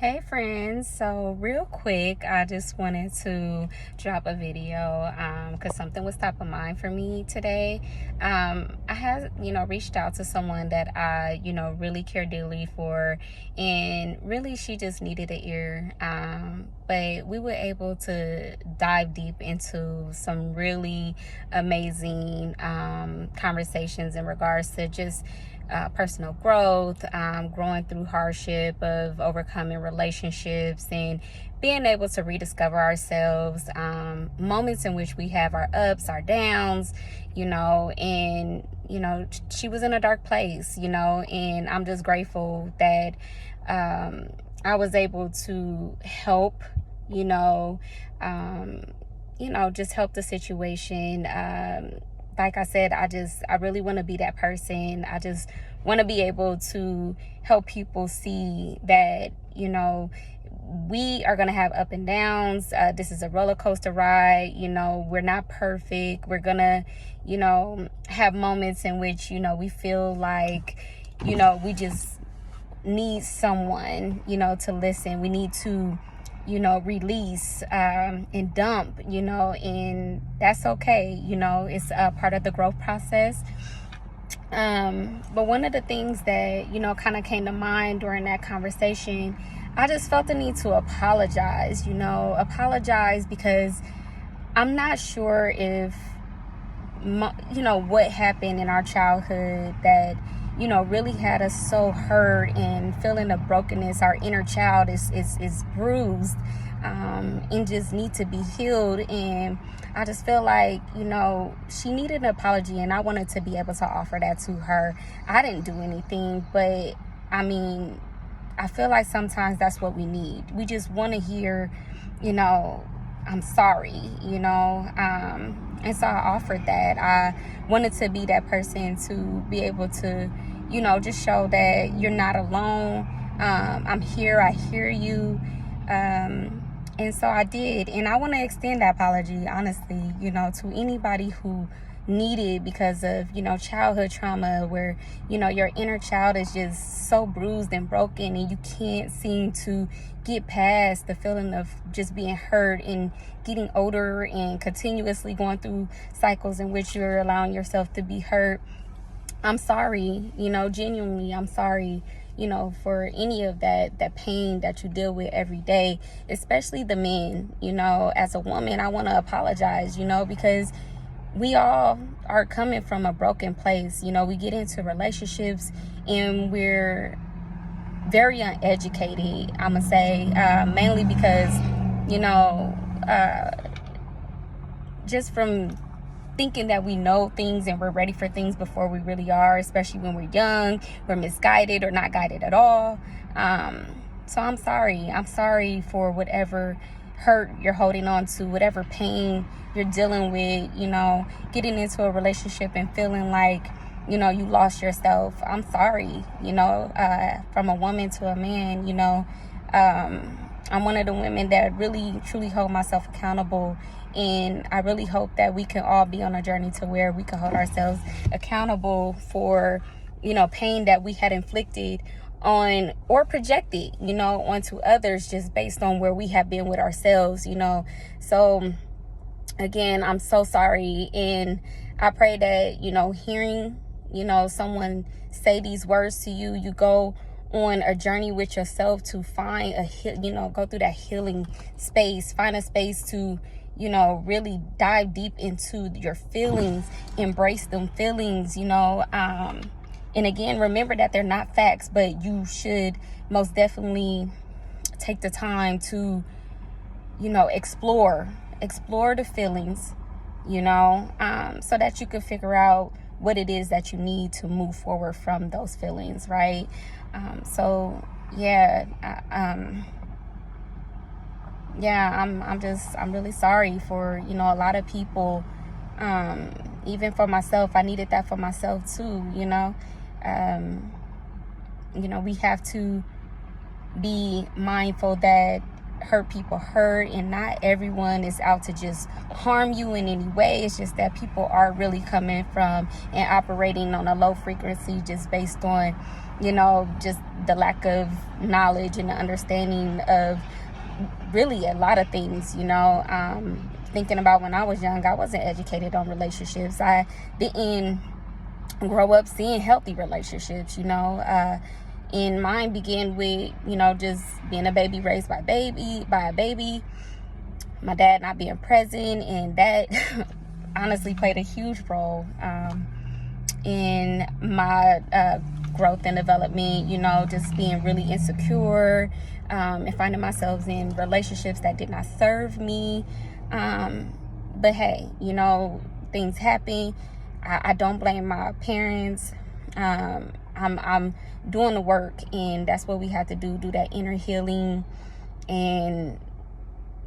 Hey friends, so real quick, I just wanted to drop a video because something was top of mind for me today. I had, reached out to someone that I, really care dearly for, and really she just needed an ear. But we were able to dive deep into some really amazing conversations in regards to just personal growth, growing through hardship, of overcoming relationships, and being able to rediscover ourselves, moments in which we have our ups, our downs, and she was in a dark place, and I'm just grateful that I was able to help, just help the situation. Like I said, I really want to be that person. I just want to be able to help people see that, we are going to have up and downs. This is a roller coaster ride. We're not perfect. We're going to, have moments in which, we feel like, we just need someone, to listen. We need to, release and dump, and that's okay. It's a part of the growth process. But one of the things that, kind of came to mind during that conversation, I just felt the need to apologize, apologize because I'm not sure if, what happened in our childhood that, really had us so hurt and feeling the brokenness. Our inner child is bruised, and just need to be healed. And I just feel like, she needed an apology, and I wanted to be able to offer that to her. I didn't do anything, but I feel like sometimes that's what we need. We just want to hear, I'm sorry, and so I offered that. I wanted to be that person to be able to, just show that you're not alone. I'm here. I hear you. And so I did. And I want to extend that apology, honestly, to anybody who needed, because of, childhood trauma, where, your inner child is just so bruised and broken, and you can't seem to get past the feeling of just being hurt and getting older and continuously going through cycles in which you're allowing yourself to be hurt. I'm sorry, genuinely, I'm sorry, for any of that pain that you deal with every day, especially the men. As a woman, I want to apologize, because we all are coming from a broken place. We get into relationships and we're very uneducated, I'm gonna say, mainly because, just from thinking that we know things and we're ready for things before we really are, especially when we're young, we're misguided or not guided at all. So I'm sorry for whatever hurt you're holding on to, whatever pain you're dealing with, getting into a relationship and feeling like, you lost yourself. I'm sorry, from a woman to a man. I'm one of the women that really truly hold myself accountable, and I really hope that we can all be on a journey to where we can hold ourselves accountable for, pain that we had inflicted on or projected, onto others, just based on where we have been with ourselves. So again, I'm so sorry, and I pray that, hearing, someone say these words to you, you go on a journey with yourself to find go through that healing space, find a space to, really dive deep into your feelings, embrace them feelings, and again, remember that they're not facts, but you should most definitely take the time to, explore the feelings, so that you can figure out what it is that you need to move forward from those feelings, right? So yeah, I'm really sorry for, a lot of people, even for myself. I needed that for myself too, we have to be mindful that hurt people hurt, and not everyone is out to just harm you in any way. It's just that people are really coming from and operating on a low frequency, just based on, just the lack of knowledge and the understanding of really a lot of things. Thinking about when I was young, I wasn't educated on relationships. I didn't grow up seeing healthy relationships. And mine began with just being a baby raised by a baby, my dad not being present, and that honestly played a huge role in my growth and development. Just being really insecure, and finding myself in relationships that did not serve me. But hey, things happen. I don't blame my parents. I'm doing the work, and that's what we have to do that inner healing, and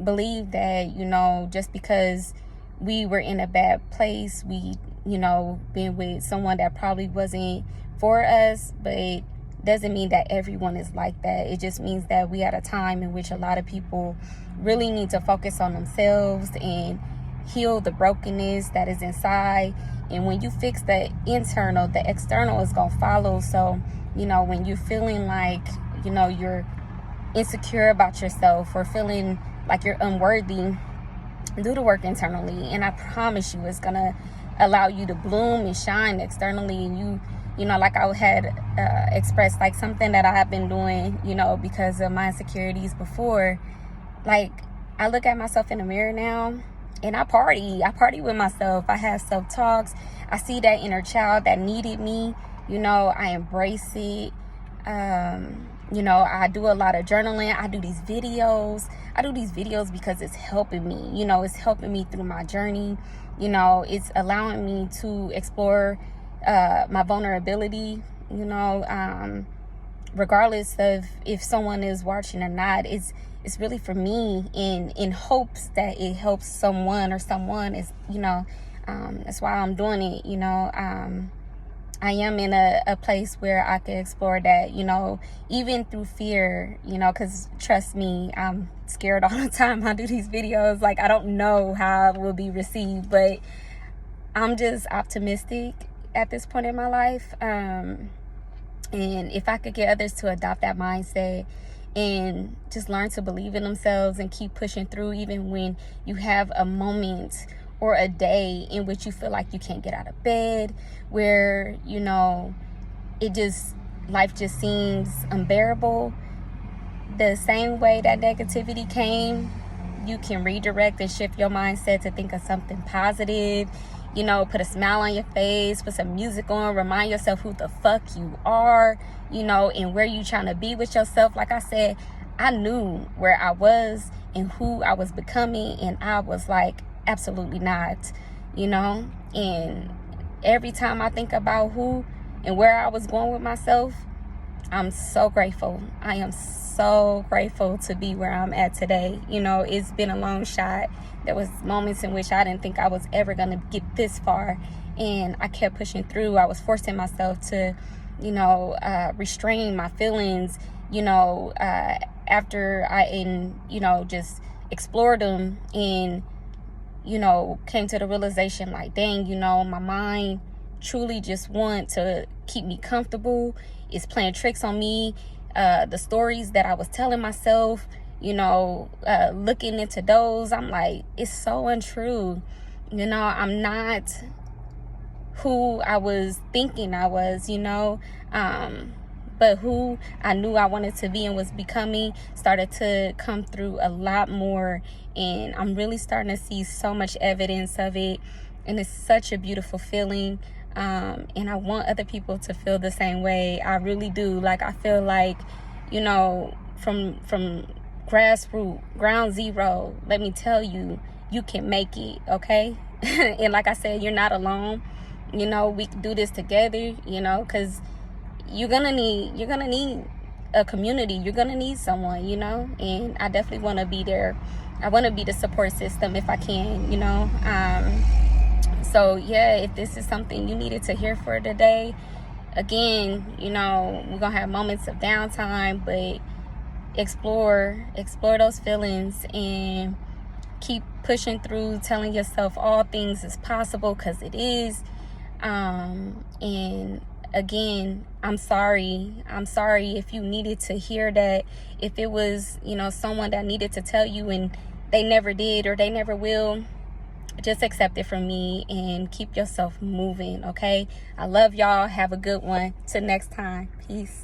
believe that, just because we were in a bad place, we, been with someone that probably wasn't for us, but it doesn't mean that everyone is like that. It just means that we at a time in which a lot of people really need to focus on themselves and heal the brokenness that is inside. And when you fix the internal, the external is going to follow. So, when you're feeling like, you're insecure about yourself or feeling like you're unworthy, do the work internally. And I promise you, it's going to allow you to bloom and shine externally. And like I had expressed, like something that I have been doing, because of my insecurities before, like I look at myself in the mirror now, and I party with myself. I have self-talks. I see that inner child that needed me. I embrace it. I do a lot of journaling. I do these videos. Because it's helping me. It's helping me through my journey. It's allowing me to explore my vulnerability. Regardless of if someone is watching or not, it's really for me, in hopes that it helps someone, or someone is, that's why I'm doing it. I am in a place where I can explore that, even through fear, because trust me, I'm scared all the time. I do these videos, like I don't know how it will be received, but I'm just optimistic at this point in my life. And if I could get others to adopt that mindset and just learn to believe in themselves and keep pushing through, even when you have a moment or a day in which you feel like you can't get out of bed, where life just seems unbearable. The same way that negativity came, you can redirect and shift your mindset to think of something positive. Put a smile on your face, put some music on, remind yourself who the fuck you are, and where you trying to be with yourself. Like I said, I knew where I was and who I was becoming, and I was like, absolutely not, and every time I think about who and where I was going with myself, I'm so grateful. I am so grateful to be where I'm at today. It's been a long shot. There was moments in which I didn't think I was ever going to get this far, and I kept pushing through. I was forcing myself to, restrain my feelings, after I, just explored them and, came to the realization like, dang, my mind truly just want to keep me comfortable. It's playing tricks on me. The stories that I was telling myself, looking into those, I'm like, it's so untrue. I'm not who I was thinking I was, but who I knew I wanted to be and was becoming started to come through a lot more. And I'm really starting to see so much evidence of it. And it's such a beautiful feeling. And I want other people to feel the same way. I really do. Like, I feel like, from grassroots, ground zero, let me tell you, you can make it, okay? And like I said, you're not alone. We can do this together, because you're gonna need a community. You're gonna need someone, and I definitely want to be there. I want to be the support system if I can, so yeah, if this is something you needed to hear for today, again, we're gonna have moments of downtime, but explore those feelings and keep pushing through, telling yourself all things is possible, because it is. And again, I'm sorry if you needed to hear that. If it was, someone that needed to tell you and they never did or they never will, just accept it from me and keep yourself moving, okay? I love y'all. Have a good one. Till next time. Peace.